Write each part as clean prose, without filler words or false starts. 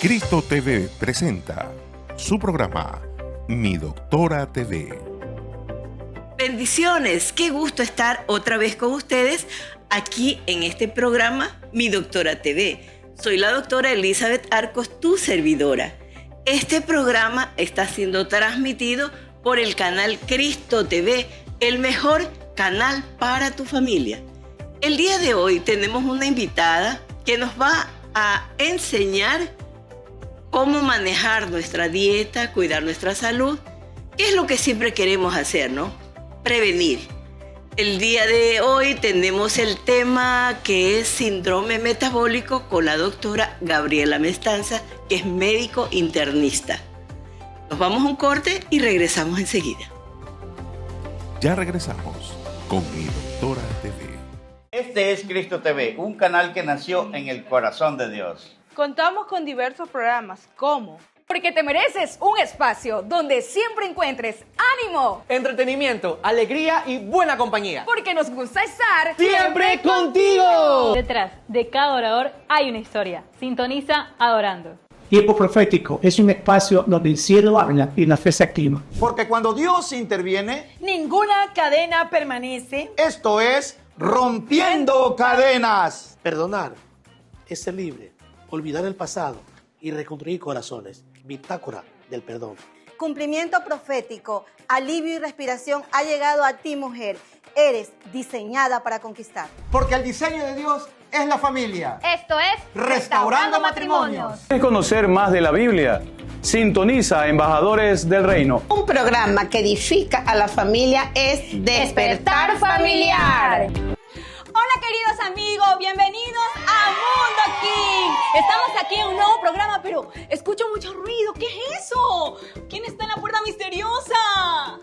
Cristo TV presenta su programa Mi Doctora TV. Bendiciones, qué gusto estar otra vez con ustedes aquí en este programa Mi Doctora TV. Soy la doctora Elizabeth Arcos, tu servidora. Este programa está siendo transmitido por el canal Cristo TV, el mejor canal para tu familia. El día de hoy tenemos una invitada que nos va a enseñar cómo manejar nuestra dieta, cuidar nuestra salud, que es lo que siempre queremos hacer, ¿no? Prevenir. El día de hoy tenemos el tema que es síndrome metabólico con la doctora Gabriela Mestanza, que es médico internista. Nos vamos a un corte y regresamos enseguida. Ya regresamos con Mi Doctora TV. Este es Cristo TV, un canal que nació en el corazón de Dios. Contamos con diversos programas como Porque te mereces un espacio donde siempre encuentres ánimo, entretenimiento, alegría y buena compañía. porque nos gusta estar ¡Siempre contigo! Detrás de cada orador hay una historia. Sintoniza Adorando. Tiempo profético es un espacio donde el cielo habla y la fe se activa. Porque cuando Dios interviene, ninguna cadena permanece. esto es rompiendo cadenas. Perdonar es ser libre, olvidar el pasado y reconstruir corazones. Bitácora del perdón. Cumplimiento profético, alivio y respiración ha llegado a ti, mujer. Eres diseñada para conquistar. Porque el diseño de Dios es la familia. Esto es Restaurando Matrimonios. ¿Quieres conocer más de la Biblia? Sintoniza Embajadores del Reino. Un programa que edifica a la familia es Despertar Familiar. Hola queridos amigos, bienvenidos a Mundo King. Estamos aquí en un nuevo programa, pero escucho mucho ruido. ¿Qué es eso? ¿Quién está en la puerta misteriosa?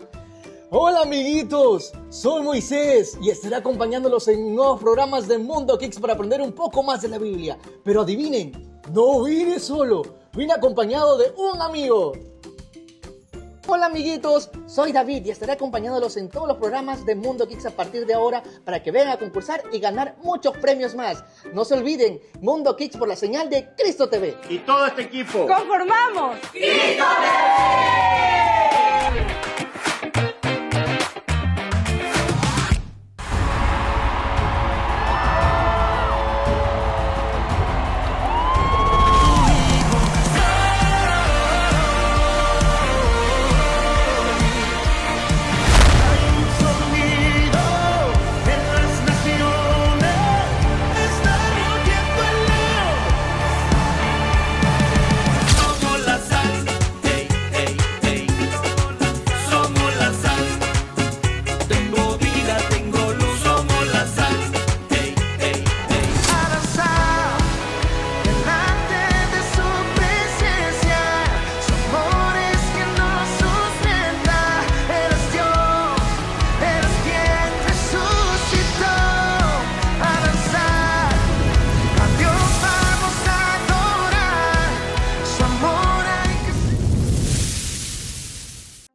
Hola amiguitos, soy Moisés y estaré acompañándolos en nuevos programas de Mundo Kicks para aprender un poco más de la Biblia. Pero adivinen, no vine solo, vine acompañado de un amigo. Hola amiguitos, soy David y estaré acompañándolos en todos los programas de Mundo Kicks a partir de ahora para que vengan a concursar y ganar muchos premios más. No se olviden, Mundo Kicks por la señal de Cristo TV. Y todo este equipo conformamos ¡Cristo TV!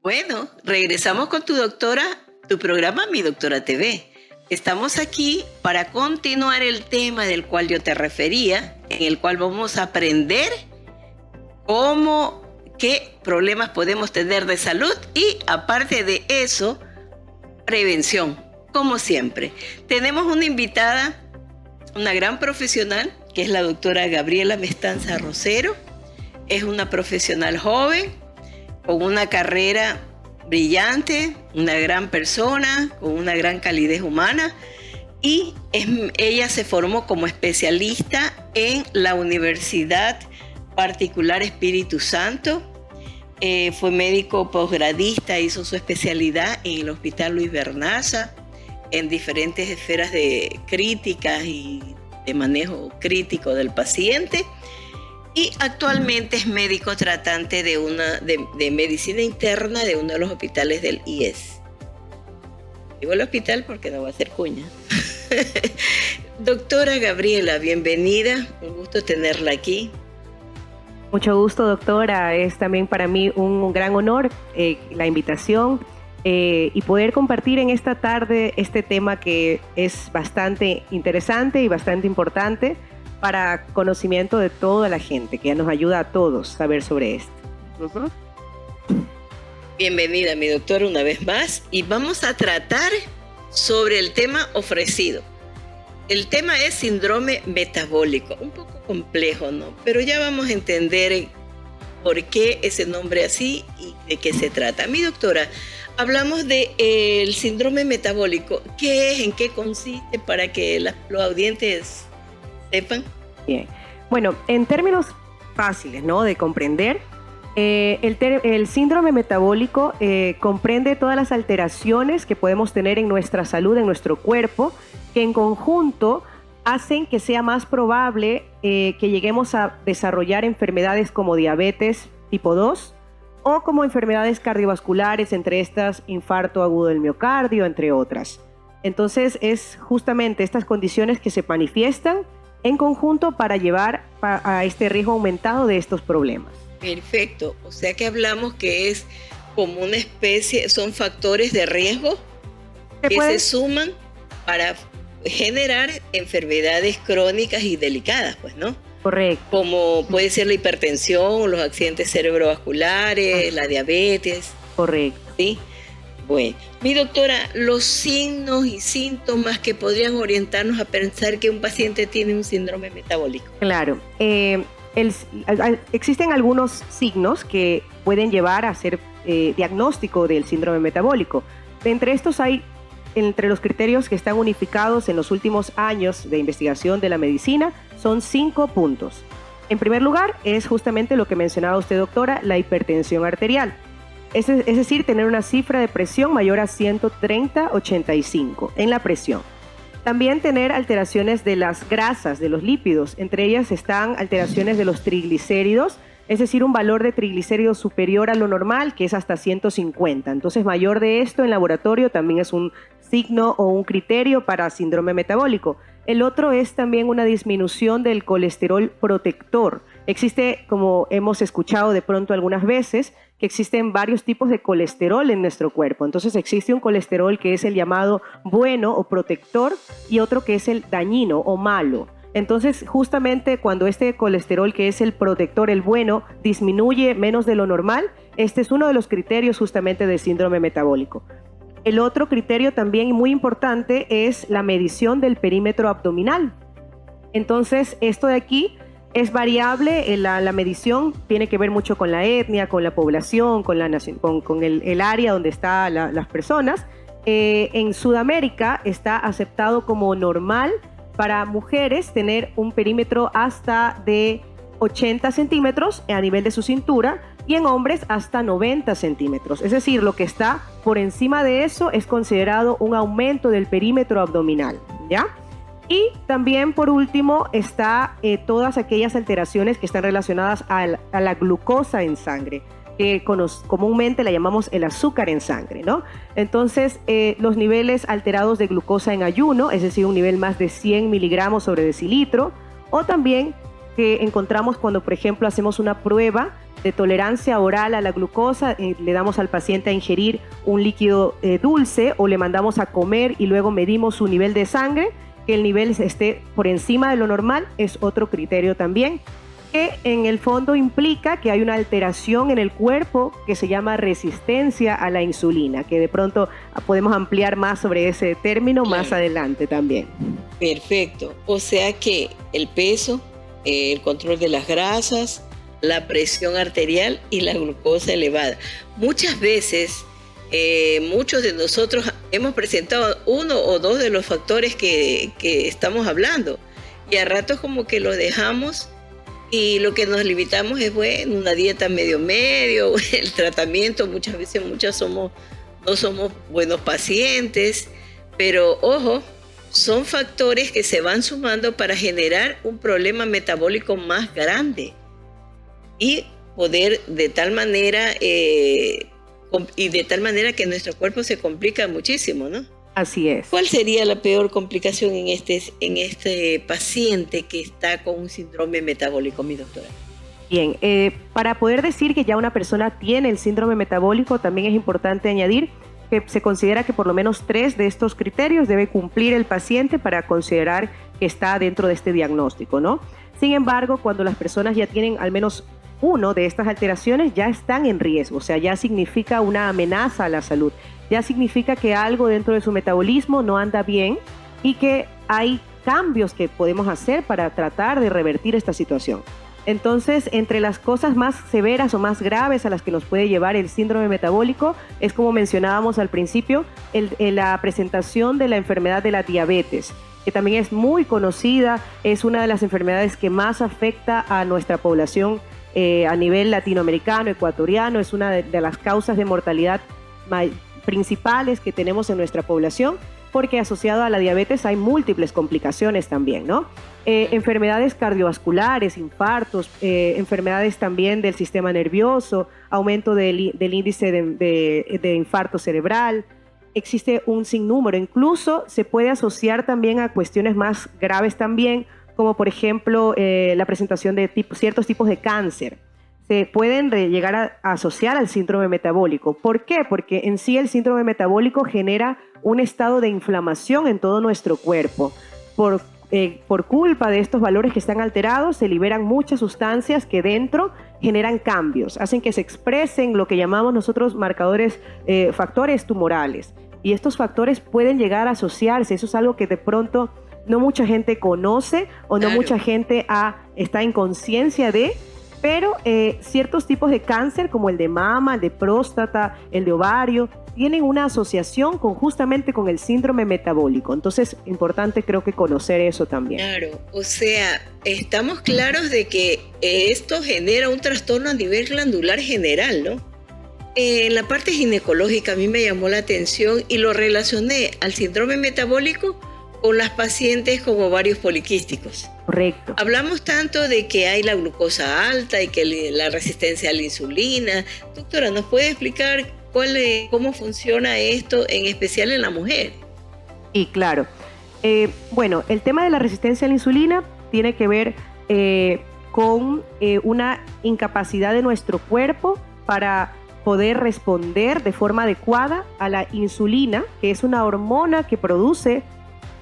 Bueno, regresamos con tu doctora, tu programa Mi Doctora TV. Estamos aquí para continuar el tema del cual yo te refería, en el cual vamos a aprender qué problemas podemos tener de salud y, aparte de eso, prevención, como siempre. Tenemos una invitada, una gran profesional, que es la doctora Gabriela Mestanza Rosero. Es una profesional joven, con una carrera brillante, una gran persona, con una gran calidez humana, y ella se formó como especialista en la Universidad Particular Espíritu Santo, fue médico posgradista, hizo su especialidad en el Hospital Luis Bernaza, en diferentes esferas de críticas y de manejo crítico del paciente. Y actualmente es médico tratante de medicina interna de uno de los hospitales del IES. Digo el hospital porque no va a ser cuña. Doctora Gabriela, bienvenida. Un gusto tenerla aquí. Mucho gusto, doctora. Es también para mí un gran honor la invitación y poder compartir en esta tarde este tema que es bastante interesante y bastante importante para conocimiento de toda la gente, que nos ayuda a todos a saber sobre esto. Bienvenida, mi doctora, una vez más, y vamos a tratar sobre el tema ofrecido. El tema es síndrome metabólico, un poco complejo, ¿no? Pero ya vamos a entender por qué ese nombre así y de qué se trata. Mi doctora, hablamos del síndrome metabólico. ¿Qué es? ¿En qué consiste? Para que los audientes sepan. Bien. Bueno, en términos fáciles, ¿no?, de comprender, el síndrome metabólico comprende todas las alteraciones que podemos tener en nuestra salud, en nuestro cuerpo, que en conjunto hacen que sea más probable que lleguemos a desarrollar enfermedades como diabetes tipo 2 o como enfermedades cardiovasculares, entre estas infarto agudo del miocardio, entre otras. Entonces es justamente estas condiciones que se manifiestan en conjunto para llevar a este riesgo aumentado de estos problemas. Perfecto, o sea que hablamos que es como una especie, son factores de riesgo que se suman para generar enfermedades crónicas y delicadas, pues, ¿no? Correcto. Como puede ser la hipertensión, los accidentes cerebrovasculares, la diabetes. Correcto. Sí. Bueno, mi doctora, los signos y síntomas que podrían orientarnos a pensar que un paciente tiene un síndrome metabólico. Claro. Existen algunos signos que pueden llevar a hacer diagnóstico del síndrome metabólico. Entre estos hay, entre los criterios que están unificados en los últimos años de investigación de la medicina, son 5 puntos. En primer lugar, es justamente lo que mencionaba usted, doctora, la hipertensión arterial. Es decir, tener una cifra de presión mayor a 130/85 en la presión. También tener alteraciones de las grasas, de los lípidos. Entre ellas están alteraciones de los triglicéridos, es decir, un valor de triglicéridos superior a lo normal, que es hasta 150. Entonces, mayor de esto en laboratorio también es un signo o un criterio para síndrome metabólico. El otro es también una disminución del colesterol protector. Existe, como hemos escuchado de pronto algunas veces, que existen varios tipos de colesterol en nuestro cuerpo. Entonces existe un colesterol que es el llamado bueno o protector y otro que es el dañino o malo. Entonces justamente cuando este colesterol que es el protector, el bueno, disminuye menos de lo normal, este es uno de los criterios justamente del síndrome metabólico. El otro criterio también muy importante es la medición del perímetro abdominal. Entonces esto de aquí es variable, la medición tiene que ver mucho con la etnia, con la población, con el área donde están las personas. En Sudamérica está aceptado como normal para mujeres tener un perímetro hasta de 80 centímetros a nivel de su cintura y en hombres hasta 90 centímetros. Es decir, lo que está por encima de eso es considerado un aumento del perímetro abdominal, ¿ya? Y también, por último, está todas aquellas alteraciones que están relacionadas a la glucosa en sangre, que comúnmente la llamamos el azúcar en sangre, ¿no? Entonces, los niveles alterados de glucosa en ayuno, es decir, un nivel más de 100 miligramos sobre decilitro, o también que encontramos cuando, por ejemplo, hacemos una prueba de tolerancia oral a la glucosa, le damos al paciente a ingerir un líquido dulce o le mandamos a comer y luego medimos su nivel de sangre, que el nivel esté por encima de lo normal, es otro criterio también, que en el fondo implica que hay una alteración en el cuerpo que se llama resistencia a la insulina, que de pronto podemos ampliar más sobre ese término más adelante también. Perfecto, o sea que el peso, el control de las grasas, la presión arterial y la glucosa elevada. Muchas veces muchos de nosotros hemos presentado uno o dos de los factores que estamos hablando y a ratos como que lo dejamos y lo que nos limitamos es, bueno, una dieta medio, el tratamiento, muchas veces no somos buenos pacientes, pero ojo, son factores que se van sumando para generar un problema metabólico más grande y poder de tal manera que nuestro cuerpo se complica muchísimo, ¿no? Así es. ¿Cuál sería la peor complicación en este paciente que está con un síndrome metabólico, mi doctora? Bien, para poder decir que ya una persona tiene el síndrome metabólico, también es importante añadir que se considera que por lo menos 3 de estos criterios debe cumplir el paciente para considerar que está dentro de este diagnóstico, ¿no? Sin embargo, cuando las personas ya tienen al menos uno de estas alteraciones, ya están en riesgo, o sea, ya significa una amenaza a la salud, ya significa que algo dentro de su metabolismo no anda bien y que hay cambios que podemos hacer para tratar de revertir esta situación. Entonces, entre las cosas más severas o más graves a las que nos puede llevar el síndrome metabólico es, como mencionábamos al principio, la presentación de la enfermedad de la diabetes, que también es muy conocida, es una de las enfermedades que más afecta a nuestra población a nivel latinoamericano, ecuatoriano, es una de las causas de mortalidad principales que tenemos en nuestra población, porque asociado a la diabetes hay múltiples complicaciones también, ¿no? Enfermedades cardiovasculares, infartos, enfermedades también del sistema nervioso, aumento del índice de infarto cerebral. Existe un sinnúmero, incluso se puede asociar también a cuestiones más graves también, como por ejemplo la presentación de ciertos tipos de cáncer. Se pueden llegar a asociar al síndrome metabólico. ¿Por qué? Porque en sí el síndrome metabólico genera un estado de inflamación en todo nuestro cuerpo. Por culpa de estos valores que están alterados, se liberan muchas sustancias que dentro generan cambios, hacen que se expresen lo que llamamos nosotros marcadores, factores tumorales. Y estos factores pueden llegar a asociarse. Eso es algo que de pronto no mucha gente conoce o no mucha gente está en conciencia de. Pero ciertos tipos de cáncer, como el de mama, el de próstata, el de ovario, tienen una asociación justamente con el síndrome metabólico. Entonces, importante creo que conocer eso también. Claro, o sea, estamos claros de que esto genera un trastorno a nivel glandular general, ¿no? En la parte ginecológica a mí me llamó la atención y lo relacioné al síndrome metabólico con las pacientes con ovarios poliquísticos. Correcto. Hablamos tanto de que hay la glucosa alta y que la resistencia a la insulina. Doctora, ¿nos puede explicar cómo funciona esto, en especial en la mujer? Sí, claro. Bueno, el tema de la resistencia a la insulina tiene que ver con una incapacidad de nuestro cuerpo para poder responder de forma adecuada a la insulina, que es una hormona que produce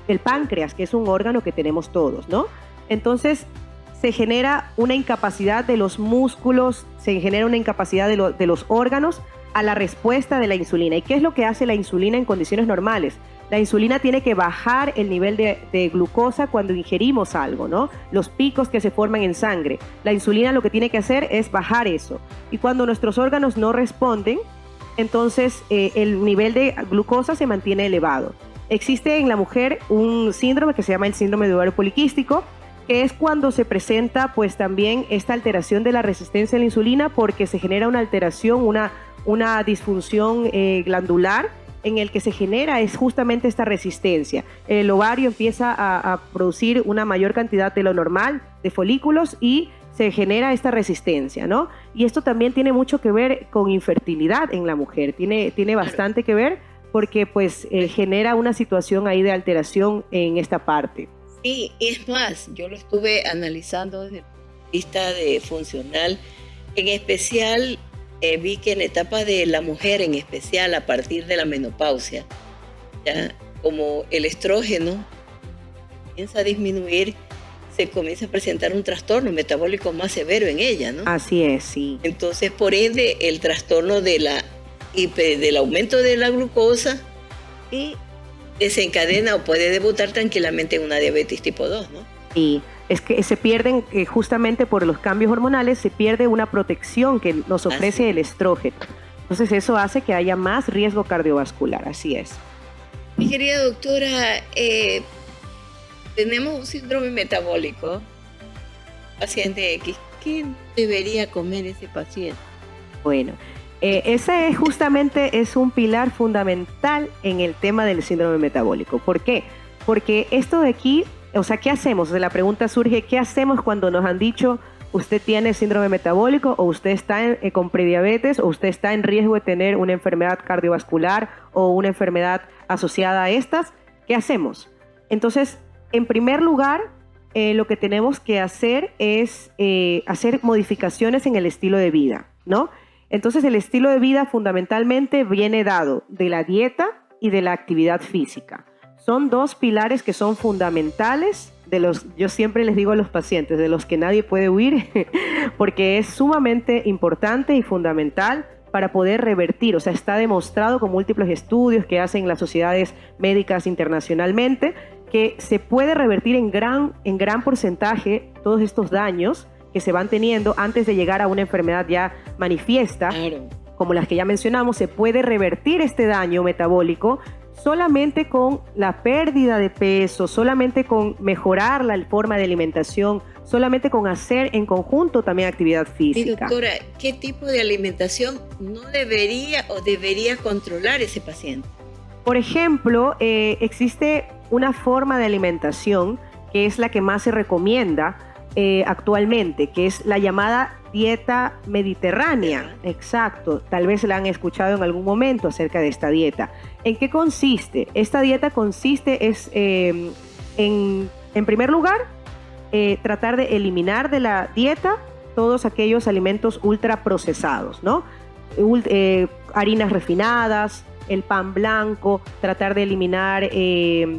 el páncreas, que es un órgano que tenemos todos, ¿no? Entonces, se genera una incapacidad de los músculos, se genera una incapacidad de los órganos a la respuesta de la insulina. ¿Y qué es lo que hace la insulina en condiciones normales? La insulina tiene que bajar el nivel de glucosa cuando ingerimos algo, ¿no? Los picos que se forman en sangre. La insulina lo que tiene que hacer es bajar eso. Y cuando nuestros órganos no responden, entonces el nivel de glucosa se mantiene elevado. Existe en la mujer un síndrome que se llama el síndrome de ovario poliquístico, que es cuando se presenta pues también esta alteración de la resistencia a la insulina, porque se genera una alteración, una disfunción glandular en el que se genera es justamente esta resistencia. El ovario empieza a producir una mayor cantidad de lo normal de folículos y se genera esta resistencia, ¿no? Y esto también tiene mucho que ver con infertilidad en la mujer, tiene bastante que ver porque pues genera una situación ahí de alteración en esta parte. Sí, es más, yo lo estuve analizando desde el punto de vista de funcional. En especial, vi que en la etapa de la mujer, en especial a partir de la menopausia, ya como el estrógeno comienza a disminuir, se comienza a presentar un trastorno metabólico más severo en ella, ¿no? Así es, sí. Entonces, por ende, el trastorno del aumento de la glucosa y desencadena o puede debutar tranquilamente en una diabetes tipo 2, ¿no? Y es que se pierden, justamente por los cambios hormonales, se pierde una protección que nos ofrece el estrógeno. Entonces eso hace que haya más riesgo cardiovascular, así es. Mi querida doctora, tenemos un síndrome metabólico, paciente X. ¿Qué debería comer ese paciente? Bueno, ese justamente es un pilar fundamental en el tema del síndrome metabólico. ¿Por qué? Porque esto de aquí, o sea, ¿qué hacemos? O sea, la pregunta surge, ¿qué hacemos cuando nos han dicho usted tiene síndrome metabólico o usted está con prediabetes o usted está en riesgo de tener una enfermedad cardiovascular o una enfermedad asociada a estas? ¿Qué hacemos? Entonces, en primer lugar, lo que tenemos que hacer es hacer modificaciones en el estilo de vida, ¿no? Entonces, el estilo de vida fundamentalmente viene dado de la dieta y de la actividad física. Son dos pilares que son fundamentales, yo siempre les digo a los pacientes, de los que nadie puede huir, porque es sumamente importante y fundamental para poder revertir. O sea, está demostrado con múltiples estudios que hacen las sociedades médicas internacionalmente que se puede revertir en gran porcentaje todos estos daños que se van teniendo antes de llegar a una enfermedad ya manifiesta, como las que ya mencionamos. Se puede revertir este daño metabólico solamente con la pérdida de peso, solamente con mejorar la forma de alimentación, solamente con hacer en conjunto también actividad física. Doctora, ¿qué tipo de alimentación no debería o debería controlar ese paciente? Por ejemplo, existe una forma de alimentación que es la que más se recomienda actualmente, que es la llamada dieta mediterránea. Exacto, tal vez la han escuchado en algún momento acerca de esta dieta. ¿En qué consiste? Esta dieta consiste en primer lugar, tratar de eliminar de la dieta todos aquellos alimentos ultraprocesados, ¿no? Harinas refinadas, el pan blanco, tratar de eliminar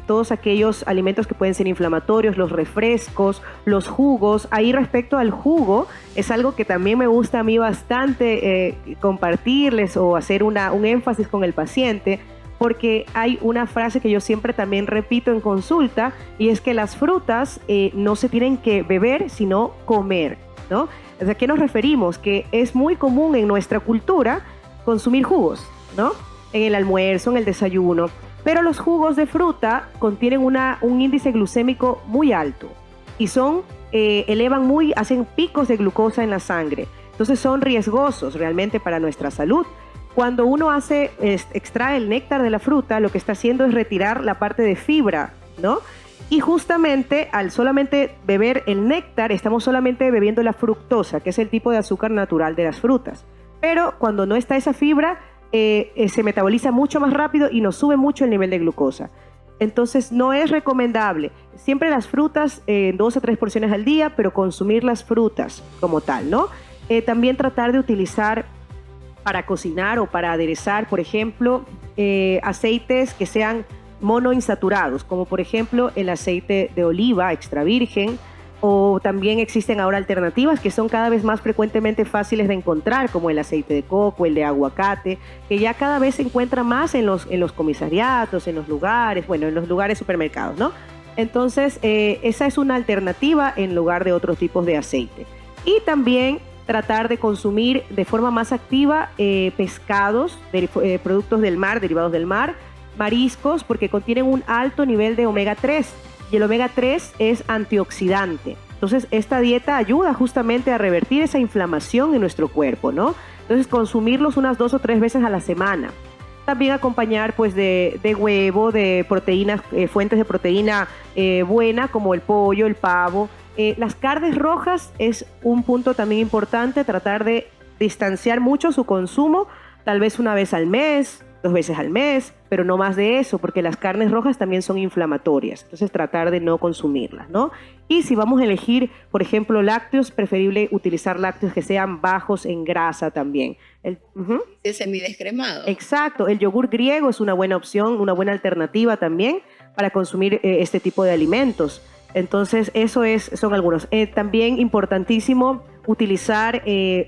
todos aquellos alimentos que pueden ser inflamatorios, los refrescos, los jugos. Ahí respecto al jugo, es algo que también me gusta a mí bastante compartirles o hacer un énfasis con el paciente, porque hay una frase que yo siempre también repito en consulta, y es que las frutas no se tienen que beber, sino comer, ¿no? ¿A qué nos referimos? Que es muy común en nuestra cultura consumir jugos, ¿no? En el almuerzo, en el desayuno, pero los jugos de fruta contienen un índice glucémico muy alto y hacen picos de glucosa en la sangre, entonces son riesgosos realmente para nuestra salud. Cuando uno extrae el néctar de la fruta, lo que está haciendo es retirar la parte de fibra, ¿no? Y justamente al solamente beber el néctar, estamos solamente bebiendo la fructosa, que es el tipo de azúcar natural de las frutas. Pero cuando no está esa fibra, se metaboliza mucho más rápido y nos sube mucho el nivel de glucosa. Entonces no es recomendable. Siempre las frutas, 2 a 3 porciones al día, pero consumir las frutas como tal, ¿no? También tratar de utilizar para cocinar o para aderezar, por ejemplo, aceites que sean monoinsaturados, como por ejemplo el aceite de oliva extra virgen, o también existen ahora alternativas que son cada vez más frecuentemente fáciles de encontrar, como el aceite de coco, el de aguacate, que ya cada vez se encuentra más en los comisariatos, en los lugares supermercados, ¿no? Entonces, esa es una alternativa en lugar de otros tipos de aceite. Y también tratar de consumir de forma más activa pescados, productos del mar, derivados del mar, mariscos, porque contienen un alto nivel de omega 3. Y el omega 3 es antioxidante. Entonces, esta dieta ayuda justamente a revertir esa inflamación en nuestro cuerpo, ¿no? Entonces, consumirlos unas 2 o 3 veces a la semana. También acompañar pues de huevo, de proteínas, fuentes de proteína buena, como el pollo, el pavo. Las carnes rojas es un punto también importante, tratar de distanciar mucho su consumo, tal vez una vez al mes, 2 veces al mes, pero no más de eso, porque las carnes rojas también son inflamatorias. Entonces, tratar de no consumirlas, ¿no? Y si vamos a elegir, por ejemplo, lácteos, preferible utilizar lácteos que sean bajos en grasa también. Es semidescremado. Exacto. El yogur griego es una buena opción, una buena alternativa también para consumir este tipo de alimentos. Entonces, son algunos. También importantísimo utilizar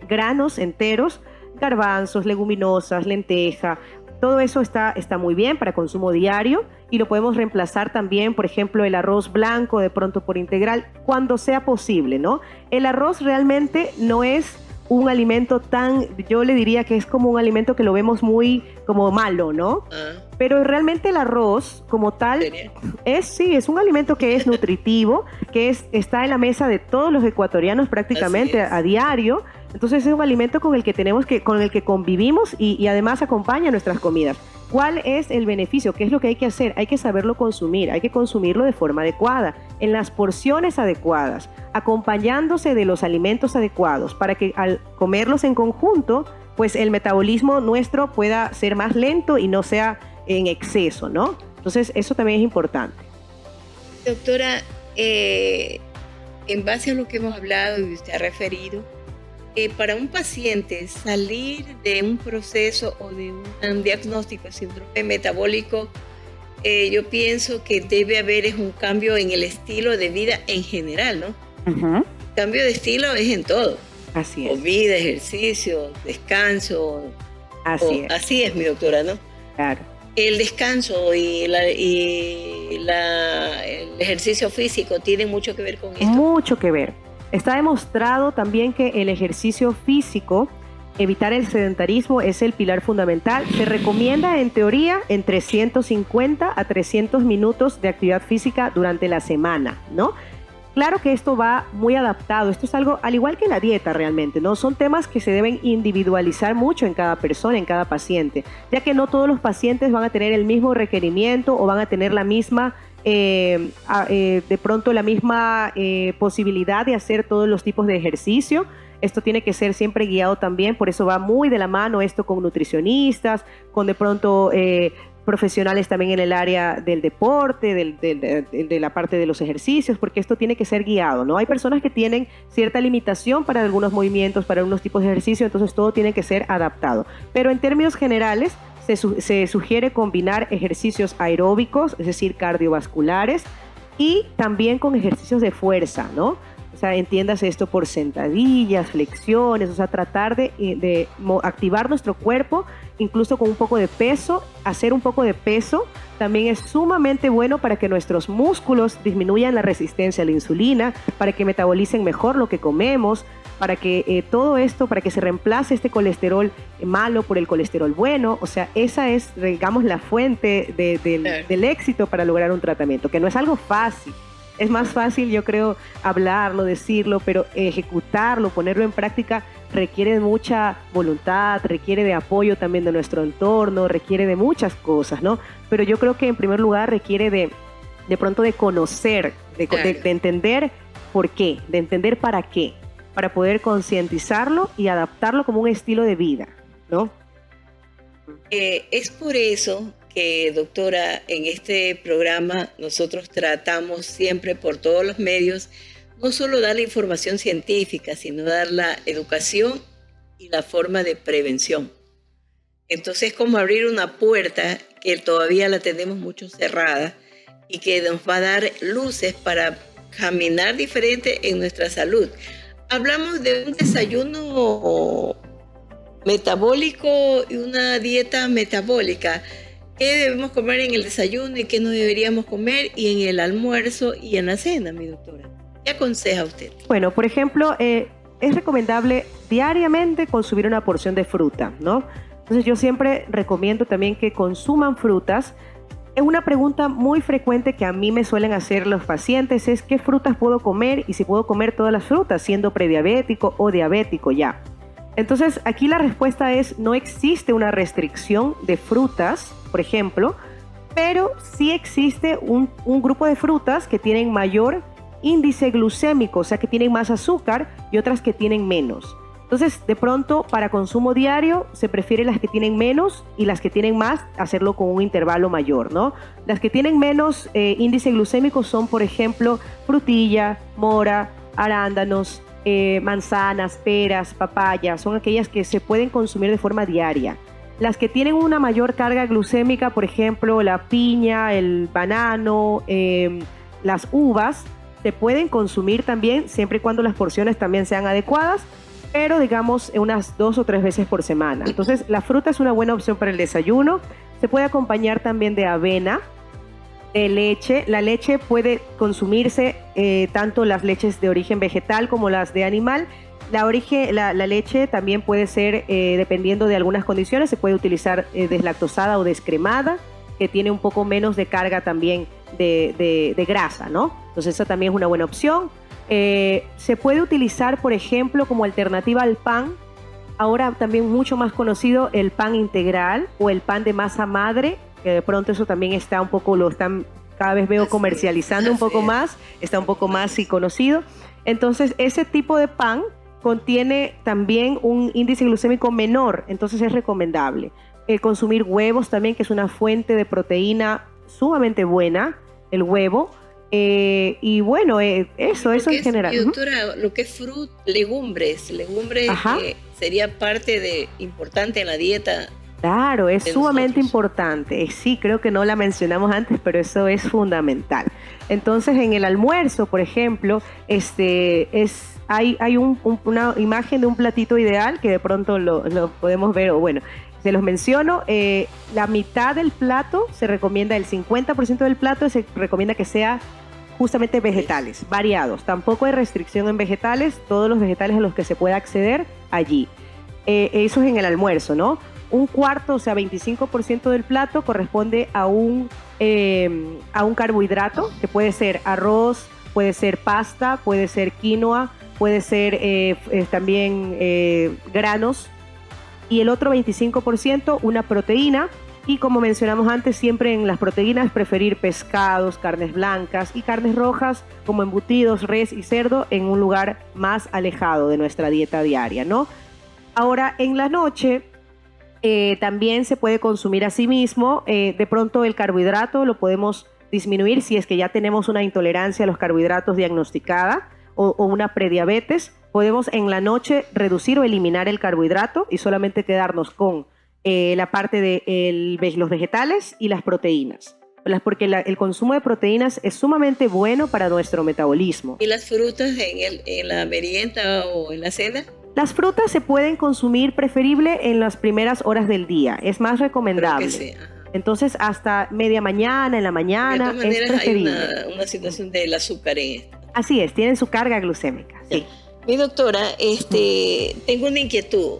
granos enteros, garbanzos, leguminosas, lenteja. Todo eso está muy bien para consumo diario y lo podemos reemplazar también, por ejemplo, el arroz blanco de pronto por integral, cuando sea posible, ¿no? El arroz realmente no es un alimento yo le diría que es como un alimento que lo vemos muy como malo, ¿no? Pero realmente el arroz como tal es un alimento que es nutritivo, que está en la mesa de todos los ecuatorianos prácticamente a diario. Entonces es un alimento con el que convivimos y además acompaña nuestras comidas. ¿Cuál es el beneficio? ¿Qué es lo que hay que hacer? Hay que saberlo consumir, hay que consumirlo de forma adecuada, en las porciones adecuadas, acompañándose de los alimentos adecuados, para que al comerlos en conjunto, pues el metabolismo nuestro pueda ser más lento y no sea en exceso, ¿no? Entonces eso también es importante. Doctora, en base a lo que hemos hablado y usted ha referido, para un paciente salir de un proceso o de un diagnóstico de síndrome metabólico yo pienso que debe haber es un cambio en el estilo de vida en general, ¿no? Cambio de estilo es en todo. Así es. Vida, ejercicio, descanso. Así es, mi doctora, ¿no? Claro. El descanso y el ejercicio físico tienen mucho que ver con esto. Mucho que ver. Está demostrado también que el ejercicio físico, evitar el sedentarismo, es el pilar fundamental. Se recomienda, en teoría, entre 150 a 300 minutos de actividad física durante la semana, ¿no? Claro que esto va muy adaptado. Esto es algo, al igual que la dieta realmente, ¿no? Son temas que se deben individualizar mucho en cada persona, en cada paciente, ya que no todos los pacientes van a tener el mismo requerimiento o van a tener la misma, de pronto la misma posibilidad de hacer todos los tipos de ejercicio. Esto tiene que ser siempre guiado también, por eso va muy de la mano esto con nutricionistas, con de pronto profesionales también en el área del deporte, de la parte de los ejercicios, porque esto tiene que ser guiado, ¿no? Hay personas que tienen cierta limitación para algunos movimientos, para algunos tipos de ejercicio, entonces todo tiene que ser adaptado. Pero en términos generales, se sugiere combinar ejercicios aeróbicos, es decir, cardiovasculares, y también con ejercicios de fuerza, ¿no? O sea, entiéndase esto por sentadillas, flexiones, o sea, tratar de activar nuestro cuerpo, incluso con un poco de peso. Hacer un poco de peso también es sumamente bueno para que nuestros músculos disminuyan la resistencia a la insulina, para que metabolicen mejor lo que comemos, para que todo esto, para que se reemplace este colesterol malo por el colesterol bueno. O sea, esa es, digamos, la fuente del éxito para lograr un tratamiento, que no es algo fácil. Es más fácil, yo creo, hablarlo, decirlo, pero ejecutarlo, ponerlo en práctica, requiere de mucha voluntad, requiere de apoyo también de nuestro entorno, requiere de muchas cosas, ¿no? Pero yo creo que en primer lugar requiere de pronto de conocer, de entender por qué, de entender para qué, para poder concientizarlo y adaptarlo como un estilo de vida, ¿no? Es por eso que, doctora, en este programa nosotros tratamos siempre por todos los medios no solo dar la información científica, sino dar la educación y la forma de prevención. Entonces, como abrir una puerta que todavía la tenemos mucho cerrada y que nos va a dar luces para caminar diferente en nuestra salud. Hablamos de un desayuno metabólico y una dieta metabólica. ¿Qué debemos comer en el desayuno y qué no deberíamos comer y en el almuerzo y en la cena, mi doctora? ¿Qué aconseja usted? Bueno, por ejemplo, es recomendable diariamente consumir una porción de fruta, ¿no? Entonces yo siempre recomiendo también que consuman frutas. Es una pregunta muy frecuente que a mí me suelen hacer los pacientes, es ¿qué frutas puedo comer? Y si puedo comer todas las frutas, siendo prediabético o diabético ya. Entonces aquí la respuesta es, no existe una restricción de frutas, por ejemplo, pero sí existe un grupo de frutas que tienen mayor índice glucémico, o sea que tienen más azúcar, y otras que tienen menos. Entonces, de pronto, para consumo diario, se prefiere las que tienen menos, y las que tienen más, hacerlo con un intervalo mayor, ¿no? Las que tienen menos índice glucémico son, por ejemplo, frutilla, mora, arándanos, manzanas, peras, papayas, son aquellas que se pueden consumir de forma diaria. Las que tienen una mayor carga glucémica, por ejemplo, la piña, el banano, las uvas, se pueden consumir también, siempre y cuando las porciones también sean adecuadas, pero digamos unas 2 o 3 veces por semana. Entonces, la fruta es una buena opción para el desayuno. Se puede acompañar también de avena, de leche. La leche puede consumirse, tanto las leches de origen vegetal como las de animal. La leche también puede ser, dependiendo de algunas condiciones, se puede utilizar deslactosada o descremada, que tiene un poco menos de carga también de grasa, ¿no? Entonces esa también es una buena opción. Se puede utilizar, por ejemplo, como alternativa al pan, ahora también mucho más conocido, el pan integral o el pan de masa madre, que de pronto eso también está un poco, cada vez veo comercializando un poco más, está un poco más y conocido. Entonces ese tipo de pan contiene también un índice glucémico menor, entonces es recomendable. Consumir huevos también, que es una fuente de proteína sumamente buena, el huevo. Y bueno, eso en general. Doctora, lo que es legumbres Ajá. Sería parte importante en la dieta Claro, es sumamente importante. Sí, creo que no la mencionamos antes, pero eso es fundamental. Entonces, en el almuerzo, por ejemplo, hay una imagen de un platito ideal que de pronto lo podemos ver, o bueno, se los menciono. La mitad del plato se recomienda, el 50% del plato se recomienda que sea justamente vegetales, variados. Tampoco hay restricción en vegetales, todos los vegetales a los que se pueda acceder allí. Eso es en el almuerzo, ¿no? Un cuarto, o sea, 25% del plato corresponde a un carbohidrato, que puede ser arroz, puede ser pasta, puede ser quinoa, puede ser también granos. Y el otro 25%, una proteína. Y como mencionamos antes, siempre en las proteínas preferir pescados, carnes blancas y carnes rojas como embutidos, res y cerdo en un lugar más alejado de nuestra dieta diaria, ¿no? Ahora, en la noche también se puede consumir a sí mismo. De pronto el carbohidrato lo podemos disminuir si es que ya tenemos una intolerancia a los carbohidratos diagnosticada o una prediabetes. Podemos en la noche reducir o eliminar el carbohidrato y solamente quedarnos con la parte de los vegetales y las proteínas, porque el consumo de proteínas es sumamente bueno para nuestro metabolismo. ¿Y las frutas en la merienda o en la cena? Las frutas se pueden consumir preferible en las primeras horas del día, es más recomendable. Entonces hasta media mañana, en la mañana, de todas maneras, es preferible. Hay una situación del azúcar en esto. Así es, tienen su carga glucémica, sí. Mi doctora, tengo una inquietud.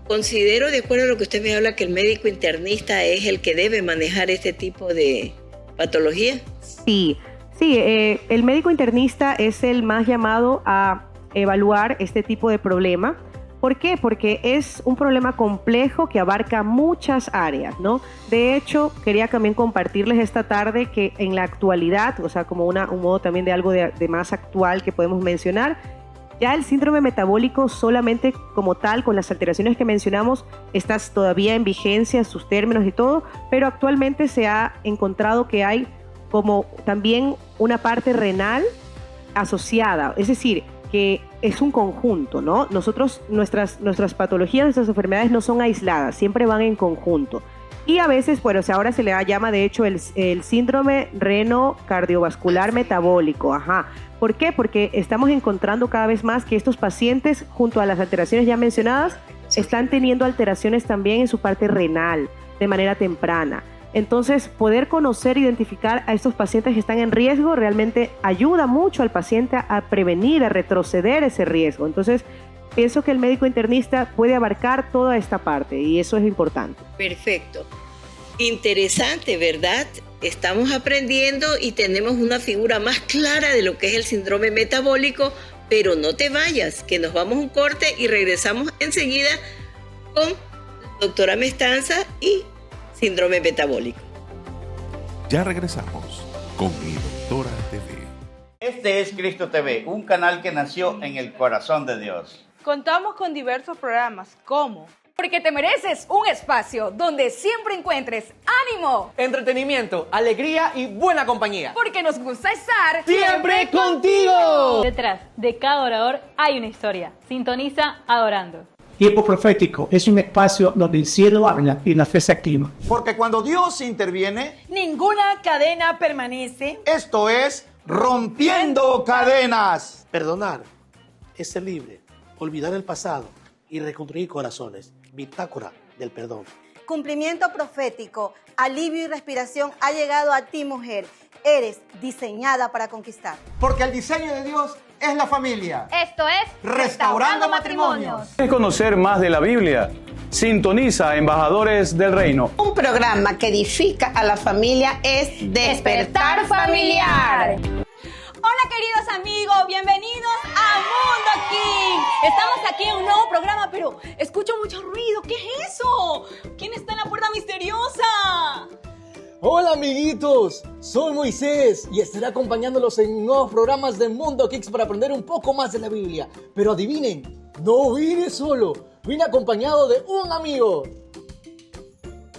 Considero, de acuerdo a lo que usted me habla, que el médico internista es el que debe manejar este tipo de patología. Sí, el médico internista es el más llamado a evaluar este tipo de problema. ¿Por qué? Porque es un problema complejo que abarca muchas áreas, ¿no? De hecho, quería también compartirles esta tarde que en la actualidad, o sea, como un modo también de algo de más actual que podemos mencionar, ya el síndrome metabólico solamente como tal, con las alteraciones que mencionamos, está todavía en vigencia, sus términos y todo, pero actualmente se ha encontrado que hay como también una parte renal asociada, es decir, que es un conjunto, ¿no? Nuestras patologías, nuestras enfermedades no son aisladas, siempre van en conjunto. Y a veces, bueno, ahora se le llama de hecho el síndrome reno-cardiovascular metabólico. Ajá. ¿Por qué? Porque estamos encontrando cada vez más que estos pacientes, junto a las alteraciones ya mencionadas, están teniendo alteraciones también en su parte renal de manera temprana. Entonces, poder conocer e identificar a estos pacientes que están en riesgo realmente ayuda mucho al paciente a prevenir, a retroceder ese riesgo. Entonces, pienso que el médico internista puede abarcar toda esta parte y eso es importante. Perfecto. Interesante, ¿verdad? Estamos aprendiendo y tenemos una figura más clara de lo que es el síndrome metabólico, pero no te vayas, que nos vamos a un corte y regresamos enseguida con la doctora Mestanza y síndrome metabólico. Ya regresamos con Mi Doctora TV. Este es Cristo TV, un canal que nació en el corazón de Dios. Contamos con diversos programas como Porque te mereces un espacio donde siempre encuentres ánimo, entretenimiento, alegría y buena compañía. Porque nos gusta estar ¡siempre contigo! Detrás de cada orador hay una historia. Sintoniza Adorando. Tiempo Profético es un espacio donde el cielo habla y la fe se activa. Porque cuando Dios interviene, ninguna cadena permanece. Esto es Rompiendo Cadenas. Perdonar es ser libre, olvidar el pasado y reconstruir corazones. Bitácora del perdón. Cumplimiento profético, alivio y respiración ha llegado a ti, mujer. Eres diseñada para conquistar. Porque el diseño de Dios es la familia. Esto es Restaurando Matrimonios. ¿Quieres conocer más de la Biblia? Sintoniza Embajadores del Reino. Un programa que edifica a la familia es Despertar Familiar. Hola queridos amigos, bienvenidos a Mundo King. Estamos aquí en un nuevo programa, pero escucho mucho ruido. ¿Qué es eso? ¿Quién está en la puerta misteriosa? Hola amiguitos, soy Moisés y estaré acompañándolos en nuevos programas de Mundo Kicks para aprender un poco más de la Biblia. Pero adivinen, no vine solo, vine acompañado de un amigo.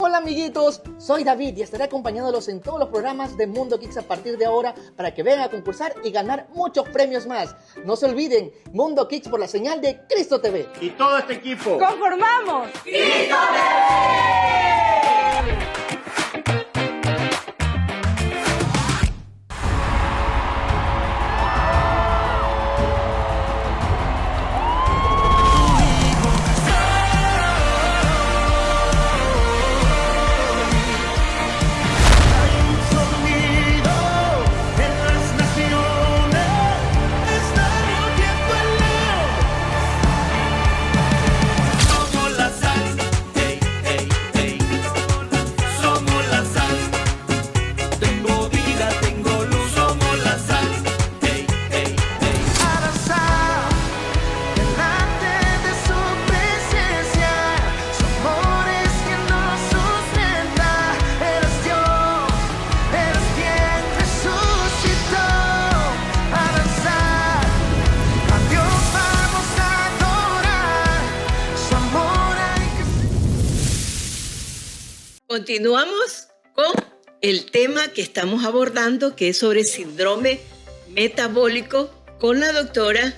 Hola amiguitos, soy David y estaré acompañándolos en todos los programas de Mundo Kicks a partir de ahora para que vengan a concursar y ganar muchos premios más. No se olviden, Mundo Kicks por la señal de Cristo TV. Y todo este equipo ¡conformamos! ¡Cristo TV! Continuamos con el tema que estamos abordando, que es sobre síndrome metabólico, con la doctora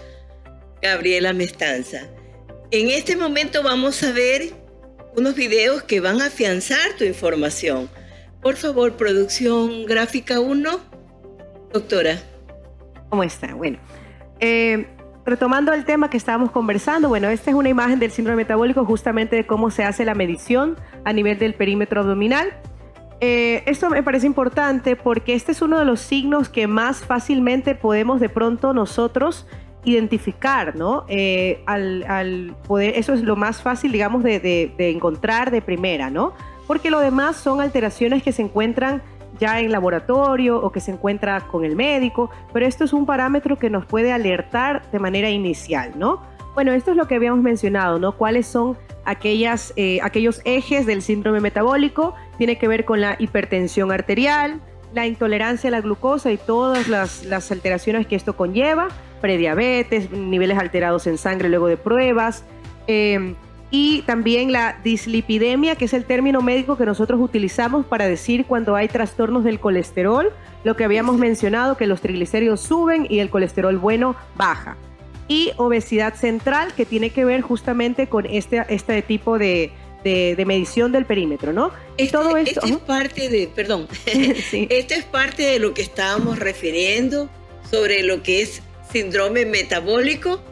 Gabriela Mestanza. En este momento vamos a ver unos videos que van a afianzar tu información. Por favor, producción gráfica 1. Doctora. ¿Cómo está? Bueno, retomando el tema que estábamos conversando, bueno, esta es una imagen del síndrome metabólico, justamente de cómo se hace la medición a nivel del perímetro abdominal. Esto me parece importante porque este es uno de los signos que más fácilmente podemos de pronto nosotros identificar, ¿no? Al poder, eso es lo más fácil, digamos, de encontrar de primera, ¿no? Porque lo demás son alteraciones que se encuentran ya en laboratorio o que se encuentra con el médico, pero esto es un parámetro que nos puede alertar de manera inicial, ¿no? Bueno, esto es lo que habíamos mencionado, ¿no? ¿Cuáles son aquellos ejes del síndrome metabólico? Tiene que ver con la hipertensión arterial, la intolerancia a la glucosa y todas las alteraciones que esto conlleva, prediabetes, niveles alterados en sangre luego de pruebas, y también la dislipidemia, que es el término médico que nosotros utilizamos para decir cuando hay trastornos del colesterol, lo que habíamos mencionado, que los triglicéridos suben y el colesterol bueno baja. Y obesidad central, que tiene que ver justamente con este tipo de medición del perímetro, ¿no? Todo esto, es parte de, perdón, sí. Esto es parte de lo que estábamos refiriendo sobre lo que es síndrome metabólico.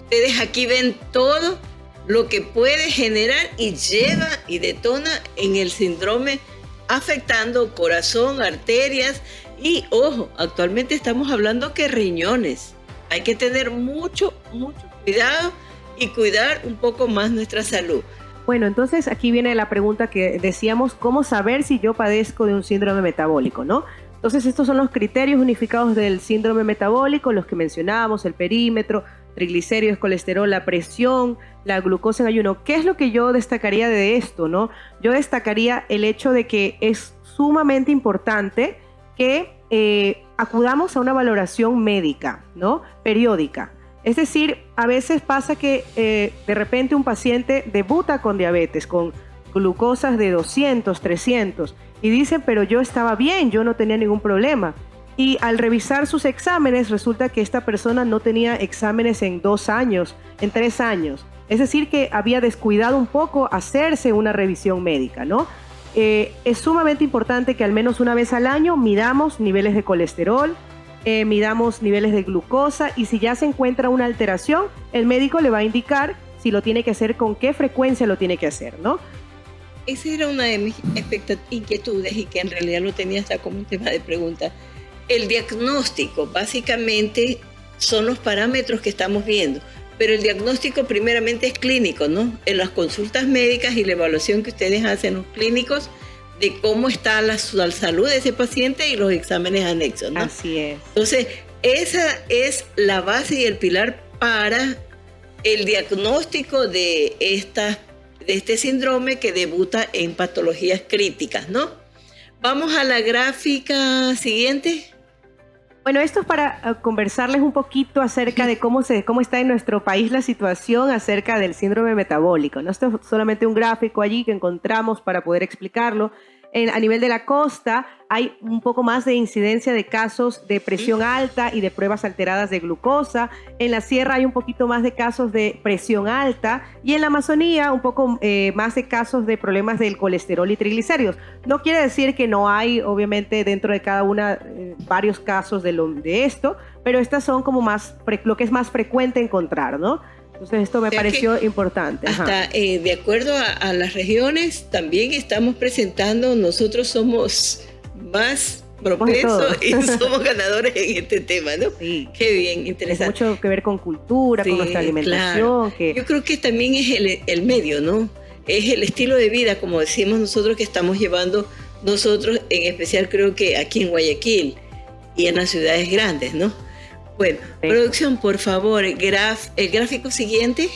Ustedes aquí ven todo lo que puede generar y lleva y detona en el síndrome, afectando corazón, arterias y, ojo, actualmente estamos hablando que riñones. Hay que tener mucho cuidado y cuidar un poco más nuestra salud. Bueno, entonces aquí viene la pregunta que decíamos, ¿cómo saber si yo padezco de un síndrome metabólico, no? Entonces estos son los criterios unificados del síndrome metabólico, los que mencionábamos, el perímetro, triglicéridos, colesterol, la presión, la glucosa en ayuno. ¿Qué es lo que yo destacaría de esto, no? Yo destacaría el hecho de que es sumamente importante que acudamos a una valoración médica, ¿no? Periódica. Es decir, a veces pasa que de repente un paciente debuta con diabetes, con glucosas de 200, 300, y dice, pero yo estaba bien, yo no tenía ningún problema. Y al revisar sus exámenes, resulta que esta persona no tenía exámenes en 2 años, en 3 años. Es decir, que había descuidado un poco hacerse una revisión médica, ¿no? Es sumamente importante que al menos una vez al año midamos niveles de colesterol, midamos niveles de glucosa, y si ya se encuentra una alteración, el médico le va a indicar si lo tiene que hacer, con qué frecuencia lo tiene que hacer, ¿no? Esa era una de mis inquietudes y que en realidad lo tenía hasta como un tema de pregunta. El diagnóstico básicamente son los parámetros que estamos viendo, pero el diagnóstico primeramente es clínico, ¿no? En las consultas médicas y la evaluación que ustedes hacen los clínicos de cómo está la salud de ese paciente y los exámenes anexos, ¿no? Así es. Entonces, esa es la base y el pilar para el diagnóstico de este síndrome que debuta en patologías críticas, ¿no? Vamos a la gráfica siguiente. Bueno, esto es para conversarles un poquito acerca de cómo está en nuestro país la situación acerca del síndrome metabólico, ¿no? Esto es solamente un gráfico allí que encontramos para poder explicarlo. A nivel de la costa hay un poco más de incidencia de casos de presión alta y de pruebas alteradas de glucosa. En la sierra hay un poquito más de casos de presión alta y en la Amazonía un poco más de casos de problemas del colesterol y triglicéridos. No quiere decir que no hay, obviamente, dentro de cada una varios casos de esto, pero estas son como lo que es más frecuente encontrar, ¿no? Entonces esto me pareció importante. Hasta de acuerdo a las regiones también estamos presentando, nosotros somos más propensos y somos ganadores en este tema, ¿no? Sí. Qué bien, interesante. Tiene mucho que ver con cultura, con nuestra alimentación. Claro. Yo creo que también es el medio, ¿no? Es el estilo de vida, como decimos nosotros, que estamos llevando nosotros, en especial creo que aquí en Guayaquil y en las ciudades grandes, ¿no? Bueno, producción, por favor, el gráfico siguiente.